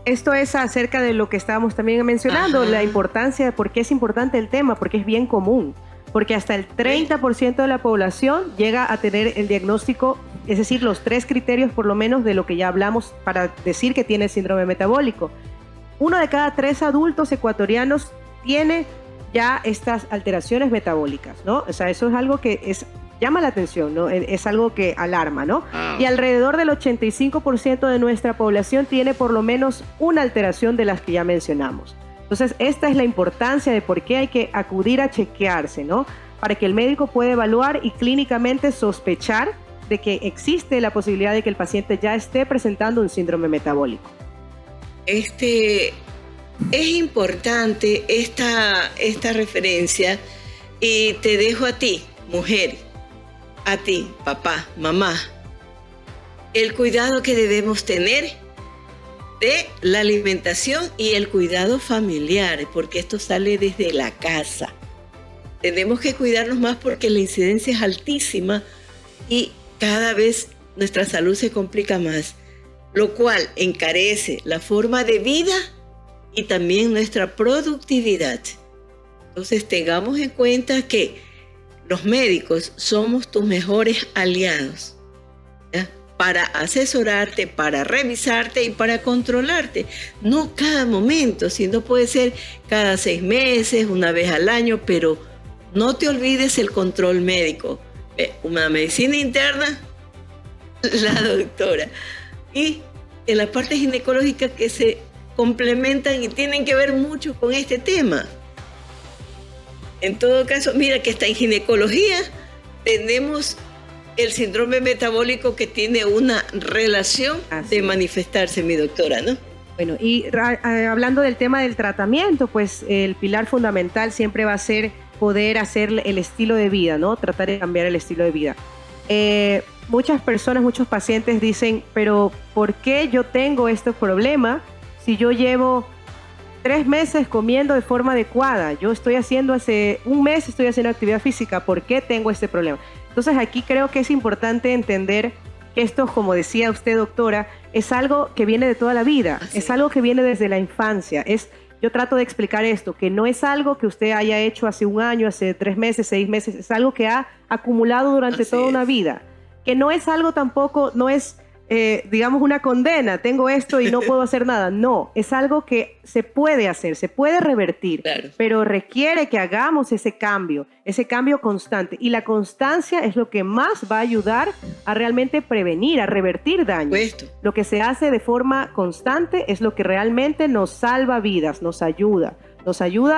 Esto es acerca de lo que estábamos también mencionando, la importancia, por qué es importante el tema, porque es bien común, porque hasta el 30% de la población llega a tener el diagnóstico, es decir, los 3 criterios por lo menos de lo que ya hablamos para decir que tiene síndrome metabólico. 1 de cada 3 adultos ecuatorianos tiene ya estas alteraciones metabólicas, ¿no? O sea, eso es algo que llama la atención, ¿no? Es algo que alarma, ¿no? Y alrededor del 85% de nuestra población tiene por lo menos una alteración de las que ya mencionamos. Entonces, esta es la importancia de por qué hay que acudir a chequearse, ¿no? Para que el médico pueda evaluar y clínicamente sospechar de que existe la posibilidad de que el paciente ya esté presentando un síndrome metabólico. Es importante esta referencia y te dejo a ti, mujer, a ti, papá, mamá, el cuidado que debemos tener de la alimentación y el cuidado familiar, porque esto sale desde la casa. Tenemos que cuidarnos más porque la incidencia es altísima y cada vez nuestra salud se complica más, lo cual encarece la forma de vida y también nuestra productividad. Entonces tengamos en cuenta que los médicos somos tus mejores aliados, ¿ya? Para asesorarte, para revisarte y para controlarte. No cada momento, sino puede ser cada 6 meses, una vez al año, pero no te olvides el control médico. Una medicina interna, la doctora. Y en la parte ginecológica que se complementan y tienen que ver mucho con este tema. En todo caso, mira que hasta en ginecología tenemos el síndrome metabólico que tiene una relación de manifestarse, mi doctora, ¿no? Bueno, y hablando del tema del tratamiento, pues el pilar fundamental siempre va a ser poder hacer el estilo de vida, ¿no? Tratar de cambiar el estilo de vida. Muchas personas, muchos pacientes dicen, pero ¿por qué yo tengo este problema si yo llevo 3 meses comiendo de forma adecuada? Yo estoy haciendo hace un mes, estoy haciendo actividad física, ¿por qué tengo este problema? Entonces aquí creo que es importante entender que esto, como decía usted, doctora, es algo que viene de toda la vida, es algo que viene desde la infancia. Yo trato de explicar esto, que no es algo que usted haya hecho hace un año, hace 3 meses, 6 meses, es algo que ha acumulado durante toda una vida, que no es algo tampoco, no es digamos una condena, tengo esto y no puedo hacer nada. No, es algo que se puede hacer, se puede revertir, claro, pero requiere que hagamos ese cambio constante. Y la constancia es lo que más va a ayudar a realmente prevenir, a revertir daños. Lo que se hace de forma constante es lo que realmente nos salva vidas, nos ayuda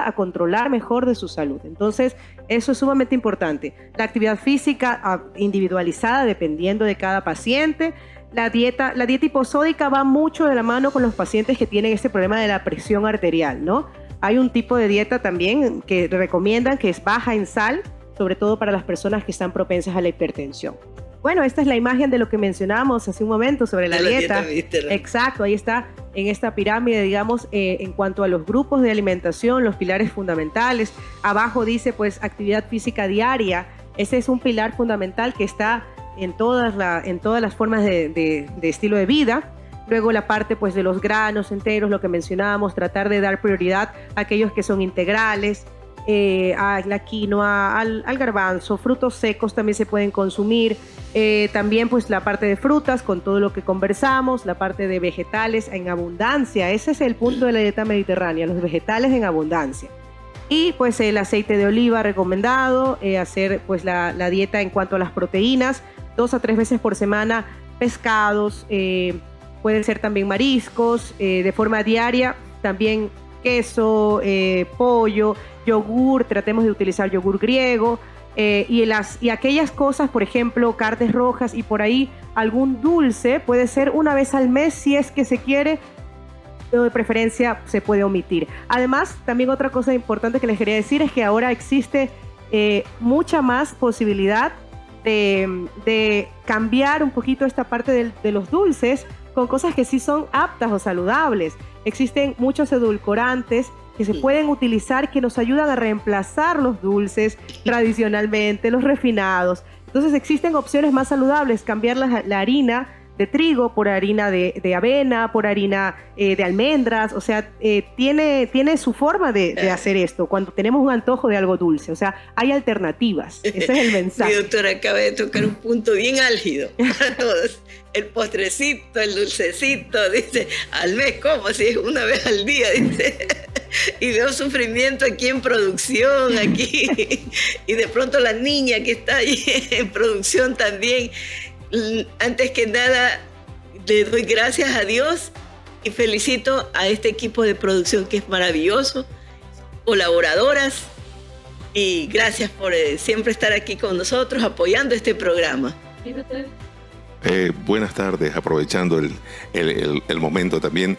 a controlar mejor de su salud. Entonces, eso es sumamente importante. La actividad física individualizada dependiendo de cada paciente. La dieta hiposódica va mucho de la mano con los pacientes que tienen este problema de la presión arterial, ¿no? Hay un tipo de dieta también que recomiendan que es baja en sal, sobre todo para las personas que están propensas a la hipertensión. Bueno, esta es la imagen de lo que mencionamos hace un momento sobre la dieta. Exacto, ahí está en esta pirámide, digamos, en cuanto a los grupos de alimentación, los pilares fundamentales. Abajo dice, pues, actividad física diaria. Ese es un pilar fundamental que está en todas las formas de estilo de vida. Luego la parte, pues, de los granos enteros, lo que mencionábamos, tratar de dar prioridad a aquellos que son integrales. a la quinoa, al garbanzo, frutos secos también se pueden consumir, también pues la parte de frutas con todo lo que conversamos, la parte de vegetales en abundancia, ese es el punto de la dieta mediterránea, los vegetales en abundancia. Y pues el aceite de oliva recomendado, hacer pues la dieta en cuanto a las proteínas, 2 a 3 veces por semana, pescados, pueden ser también mariscos, de forma diaria, también queso, pollo, yogur, tratemos de utilizar yogur griego, y aquellas cosas, por ejemplo, carnes rojas y por ahí algún dulce, puede ser una vez al mes si es que se quiere, de preferencia se puede omitir. Además, también otra cosa importante que les quería decir es que ahora existe mucha más posibilidad de cambiar un poquito esta parte de los dulces con cosas que sí son aptas o saludables. Existen muchos edulcorantes que se pueden utilizar que nos ayudan a reemplazar los dulces tradicionalmente, los refinados. Entonces existen opciones más saludables, cambiar la harina de trigo por harina de avena, por harina de almendras, o sea, tiene su forma de hacer esto cuando tenemos un antojo de algo dulce, o sea, hay alternativas, ese es el mensaje. Mi doctora acaba de tocar un punto bien álgido para todos, el postrecito, el dulcecito, dice, al mes como si es una vez al día, dice, y veo sufrimiento aquí en producción, aquí, y de pronto la niña que está ahí en producción también. Antes que nada, le doy gracias a Dios y felicito a este equipo de producción que es maravilloso, colaboradoras, y gracias por siempre estar aquí con nosotros apoyando este programa. Buenas tardes, aprovechando el momento también.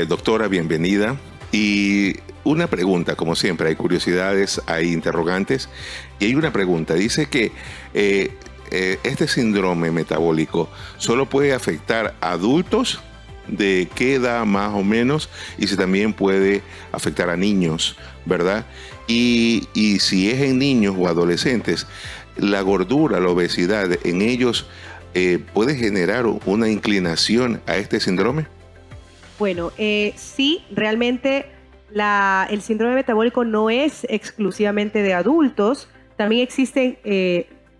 Doctora, bienvenida. Y una pregunta, como siempre, hay curiosidades, hay interrogantes, y hay una pregunta, dice que este síndrome metabólico solo puede afectar a adultos, ¿de qué edad más o menos? Y si también puede afectar a niños, ¿verdad? Y si es en niños o adolescentes, la gordura, la obesidad en ellos puede generar una inclinación a este síndrome. Bueno, sí, realmente el síndrome metabólico no es exclusivamente de adultos, también existen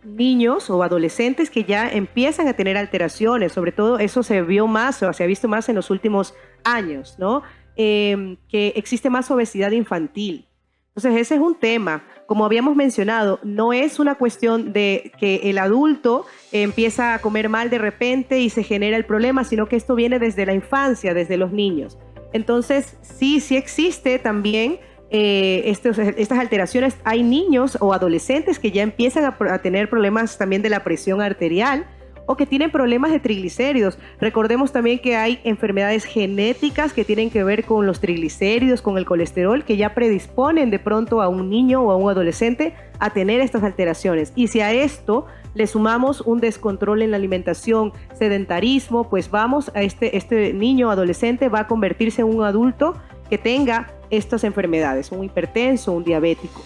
niños o adolescentes que ya empiezan a tener alteraciones, sobre todo eso se vio más o se ha visto más en los últimos años, ¿no? Que existe más obesidad infantil. Entonces ese es un tema, como habíamos mencionado, no es una cuestión de que el adulto empieza a comer mal de repente y se genera el problema, sino que esto viene desde la infancia, desde los niños. Entonces sí existe también estas alteraciones. Hay niños o adolescentes que ya empiezan a tener problemas también de la presión arterial o que tienen problemas de triglicéridos. Recordemos también que hay enfermedades genéticas que tienen que ver con los triglicéridos, con el colesterol, que ya predisponen de pronto a un niño o a un adolescente a tener estas alteraciones. Y si a esto le sumamos un descontrol en la alimentación, sedentarismo, pues vamos a este niño o adolescente va a convertirse en un adulto que tenga estas enfermedades, un hipertenso, un diabético.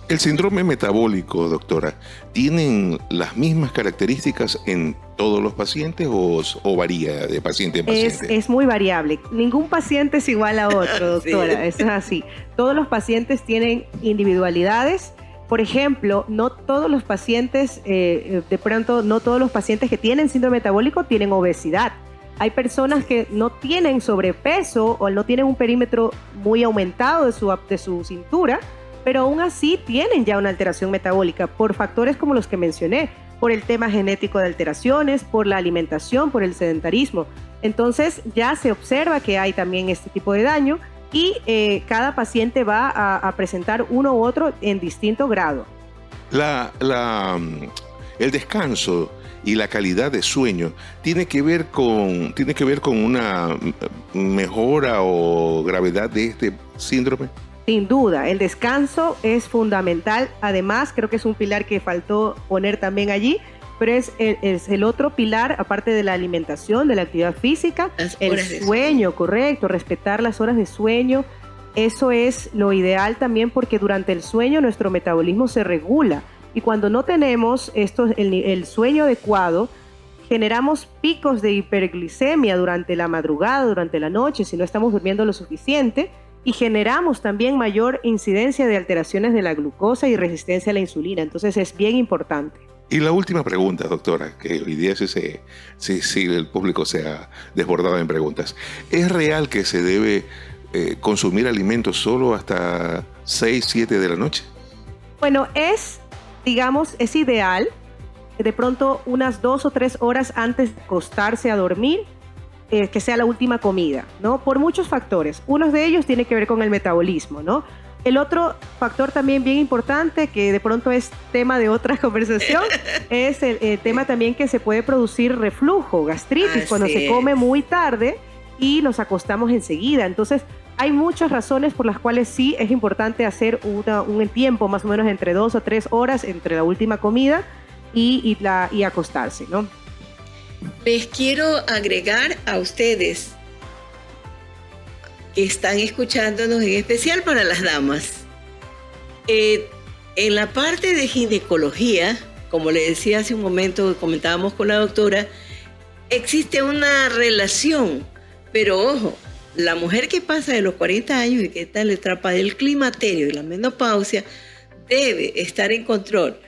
¿El síndrome metabólico, doctora, tienen las mismas características en todos los pacientes o varía de paciente en paciente? Es muy variable. Ningún paciente es igual a otro, doctora. Sí. Eso es así. Todos los pacientes tienen individualidades. Por ejemplo, no todos los pacientes, no todos los pacientes que tienen síndrome metabólico tienen obesidad. Hay personas que no tienen sobrepeso o no tienen un perímetro muy aumentado de su cintura, pero aún así tienen ya una alteración metabólica por factores como los que mencioné, por el tema genético de alteraciones, por la alimentación, por el sedentarismo. Entonces ya se observa que hay también este tipo de daño y cada paciente va a presentar uno u otro en distinto grado. El descanso y la calidad de sueño tiene que ver con una mejora o gravedad de este síndrome. Sin duda, el descanso es fundamental. Además, creo que es un pilar que faltó poner también allí, pero es el otro pilar, aparte de la alimentación, de la actividad física, el sueño, correcto, respetar las horas de sueño. Eso es lo ideal también porque durante el sueño nuestro metabolismo se regula y cuando no tenemos el sueño adecuado, generamos picos de hiperglicemia durante la madrugada, durante la noche, si no estamos durmiendo lo suficiente. y generamos también mayor incidencia de alteraciones de la glucosa y resistencia a la insulina. Entonces es bien importante. Y la última pregunta, doctora, que hoy día sí el público se ha desbordado en preguntas. ¿Es real que se debe consumir alimentos solo hasta 6, 7 de la noche? Bueno, es ideal de pronto unas 2 o 3 horas antes de acostarse a dormir, que sea la última comida, ¿no? Por muchos factores. Uno de ellos tiene que ver con el metabolismo, ¿no? El otro factor también bien importante, que de pronto es tema de otra conversación, es el tema también que se puede producir reflujo, gastritis, cuando se come muy tarde y nos acostamos enseguida. Entonces, hay muchas razones por las cuales sí es importante hacer un tiempo más o menos entre 2 o 3 horas entre la última comida y acostarse, ¿no? Les quiero agregar a ustedes que están escuchándonos, en especial para las damas. En la parte de ginecología, como le decía hace un momento, comentábamos con la doctora, existe una relación, pero ojo, la mujer que pasa de los 40 años y que está en la etapa del climaterio y la menopausia debe estar en control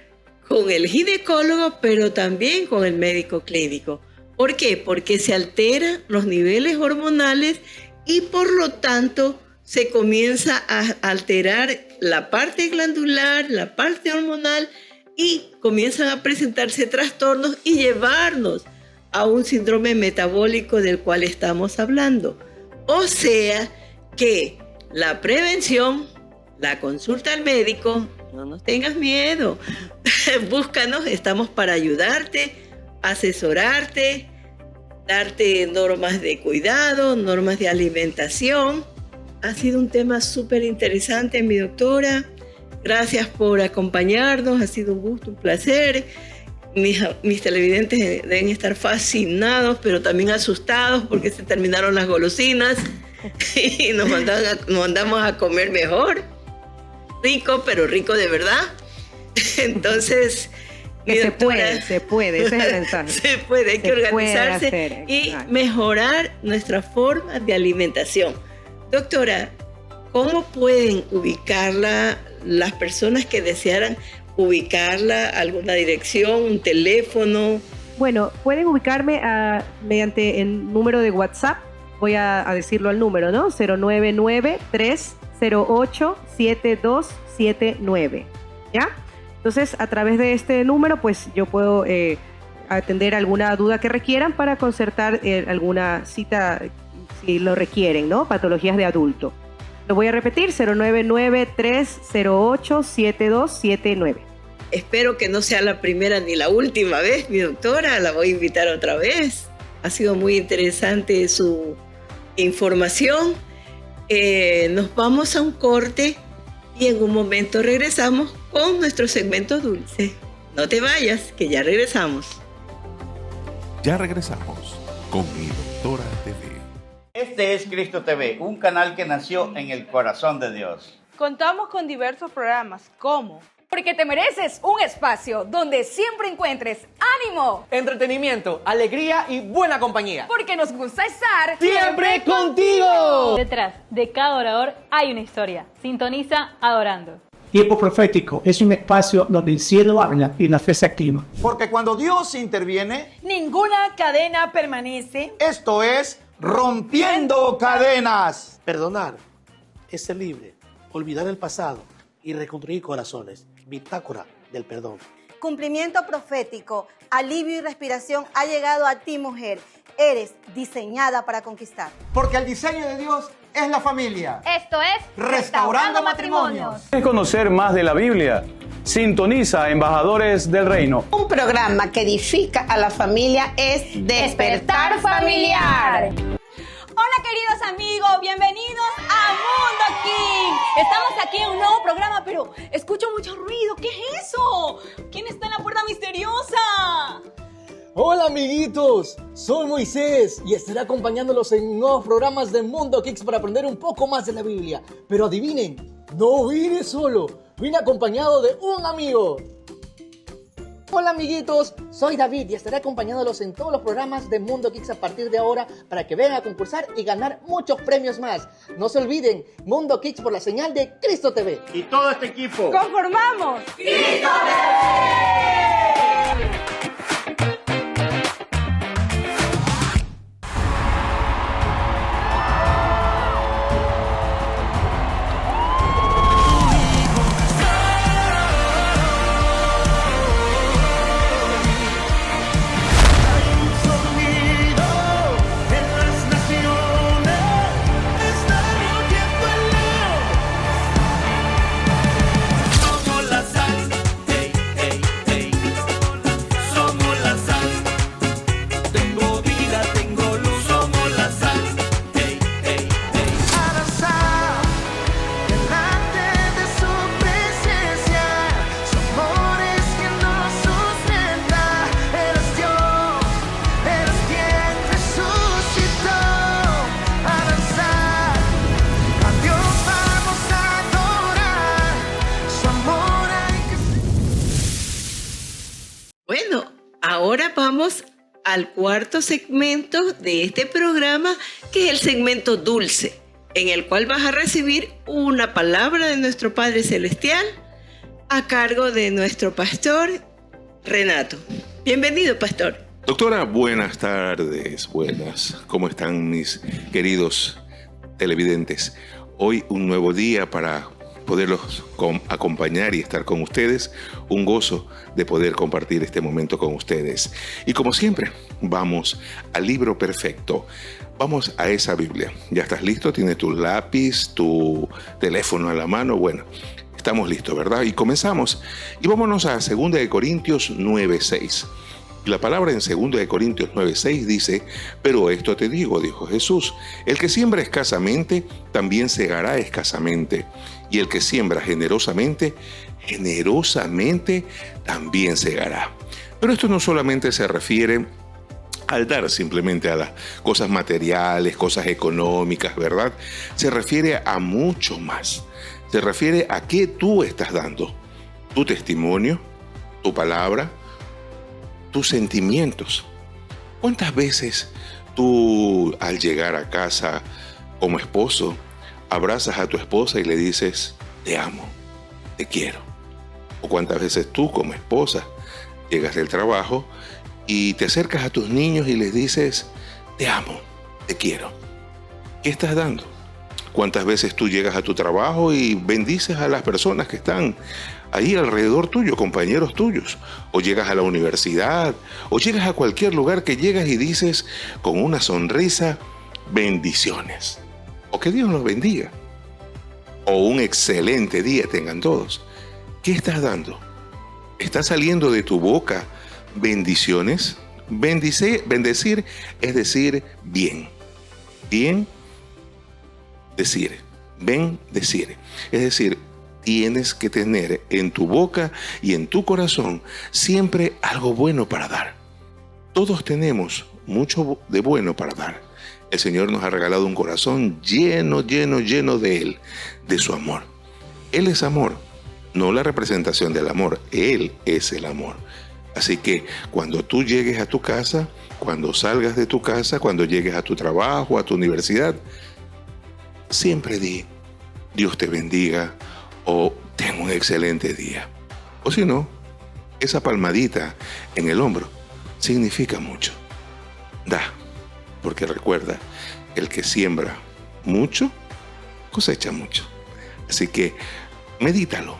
con el ginecólogo, pero también con el médico clínico. ¿Por qué? Porque se alteran los niveles hormonales y por lo tanto se comienza a alterar la parte glandular, la parte hormonal y comienzan a presentarse trastornos y llevarnos a un síndrome metabólico del cual estamos hablando. O sea que la prevención, la consulta al médico, no nos tengas miedo, búscanos, estamos para ayudarte, asesorarte, darte normas de cuidado, normas de alimentación. Ha sido un tema súper interesante, mi doctora. Gracias por acompañarnos, ha sido un gusto, un placer. Mis televidentes deben estar fascinados, pero también asustados porque se terminaron las golosinas y nos mandamos a comer mejor. Rico, pero rico de verdad. Entonces... se puede, ese es el mensaje. Se puede, hay que organizarse y mejorar nuestra forma de alimentación. Doctora, ¿cómo pueden ubicarla las personas que desearan ubicarla? ¿Alguna dirección, un teléfono? Bueno, pueden ubicarme mediante el número de WhatsApp. Voy a decirlo al número, ¿no? 099-308-7279. ¿Ya? Entonces, a través de este número, pues yo puedo atender alguna duda que requieran para concertar alguna cita si lo requieren, ¿no? Patologías de adulto. Lo voy a repetir, 099-308-7279. Espero que no sea la primera ni la última vez, mi doctora. La voy a invitar otra vez. Ha sido muy interesante su información. Nos vamos a un corte y en un momento regresamos con nuestro segmento dulce. No te vayas, que ya regresamos. Ya regresamos con Mi Doctora TV. Este es Cristo TV, un canal que nació en el corazón de Dios. Contamos con diversos programas como... Porque te mereces un espacio donde siempre encuentres ánimo, entretenimiento, alegría y buena compañía. Porque nos gusta estar siempre contigo. Detrás de cada orador hay una historia. Sintoniza Adorando. Tiempo Profético es un espacio donde el cielo habla y la fe se activa. Porque cuando Dios interviene, ninguna cadena permanece. Esto es Rompiendo Cadenas. Perdonar es ser libre, olvidar el pasado y reconstruir corazones. Bitácora del perdón. Cumplimiento profético, alivio y respiración ha llegado a ti, mujer. Eres diseñada para conquistar. Porque el diseño de Dios es la familia. Esto es Restaurando Matrimonios. ¿Quieres conocer más de la Biblia? Sintoniza Embajadores del Reino. Un programa que edifica a la familia es Despertar Familiar. Hola queridos amigos, bienvenidos a Mundo King. Estamos aquí en un nuevo programa, pero escucho mucho ruido. ¿Qué es eso? ¿Quién está en la puerta misteriosa? Hola amiguitos, soy Moisés y estaré acompañándolos en nuevos programas de Mundo Kicks para aprender un poco más de la Biblia. Pero adivinen, no vine solo, vine acompañado de un amigo. Hola amiguitos, soy David y estaré acompañándolos en todos los programas de Mundo Kicks a partir de ahora para que vengan a concursar y ganar muchos premios más. No se olviden, Mundo Kicks por la señal de Cristo TV. Y todo este equipo ¡conformamos! ¡Cristo TV! Bueno, ahora vamos al cuarto segmento de este programa, que es el segmento dulce, en el cual vas a recibir una palabra de nuestro Padre Celestial a cargo de nuestro pastor Renato. Bienvenido, pastor. Doctora, buenas tardes, buenas. ¿Cómo están mis queridos televidentes? Hoy un nuevo día para poderlos acompañar y estar con ustedes. Un gozo de poder compartir este momento con ustedes. Y como siempre, vamos al libro perfecto. Vamos a esa Biblia. ¿Ya estás listo? ¿Tienes tu lápiz, tu teléfono a la mano? Bueno, estamos listos, ¿verdad? Y comenzamos. Y vámonos a 2 Corintios 9:6. La palabra en 2 Corintios 9:6 dice: pero esto te digo, dijo Jesús, el que siembra escasamente, también segará escasamente. Y el que siembra generosamente, generosamente también segará. Pero esto no solamente se refiere al dar simplemente a las cosas materiales, cosas económicas, ¿verdad? Se refiere a mucho más. Se refiere a qué tú estás dando. Tu testimonio, tu palabra, tus sentimientos. ¿Cuántas veces tú, al llegar a casa como esposo, abrazas a tu esposa y le dices: te amo, te quiero? ¿O cuántas veces tú, como esposa, llegas del trabajo y te acercas a tus niños y les dices: te amo, te quiero? ¿Qué estás dando? ¿Cuántas veces tú llegas a tu trabajo y bendices a las personas que están ahí alrededor tuyo, compañeros tuyos? O llegas a la universidad, o llegas a cualquier lugar que llegas y dices con una sonrisa: bendiciones, o que Dios los bendiga, o un excelente día tengan todos. ¿Qué estás dando? ¿Está saliendo de tu boca bendiciones? Bendecir es decir bien. Bien decir. Bendecir. Es decir, tienes que tener en tu boca y en tu corazón siempre algo bueno para dar. Todos tenemos mucho de bueno para dar. El Señor nos ha regalado un corazón lleno, lleno, lleno de Él, de su amor. Él es amor, no la representación del amor. Él es el amor. Así que cuando tú llegues a tu casa, cuando salgas de tu casa, cuando llegues a tu trabajo, a tu universidad, siempre di: Dios te bendiga, o ten un excelente día. O si no, esa palmadita en el hombro significa mucho. Da, porque recuerda, el que siembra mucho, cosecha mucho. Así que medítalo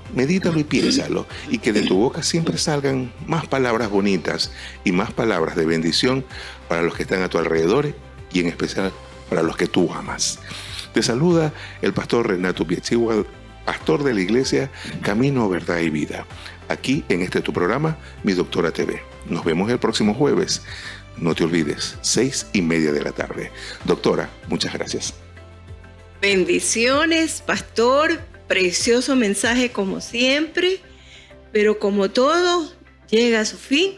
y piénsalo, y que de tu boca siempre salgan más palabras bonitas y más palabras de bendición para los que están a tu alrededor, y en especial para los que tú amas. Te saluda el pastor Renato Piechigua, pastor de la iglesia Camino, Verdad y Vida, aquí en este tu programa, Mi Doctora TV. Nos vemos el próximo jueves. No te olvides, 6:30 de la tarde. Doctora, muchas gracias. Bendiciones, pastor. Precioso mensaje como siempre. Pero como todo llega a su fin,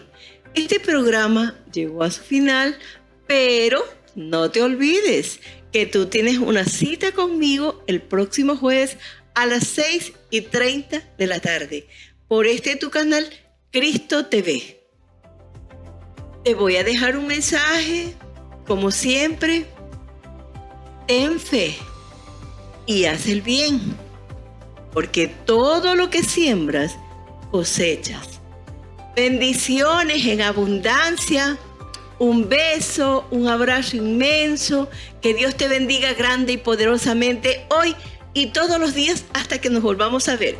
este programa llegó a su final. Pero no te olvides que tú tienes una cita conmigo el próximo jueves a las 6:30 de la tarde por este tu canal Cristo TV. Te voy a dejar un mensaje, como siempre. Ten fe y haz el bien, porque todo lo que siembras, cosechas. Bendiciones en abundancia. Un beso, un abrazo inmenso. Que Dios te bendiga grande y poderosamente hoy y todos los días hasta que nos volvamos a ver.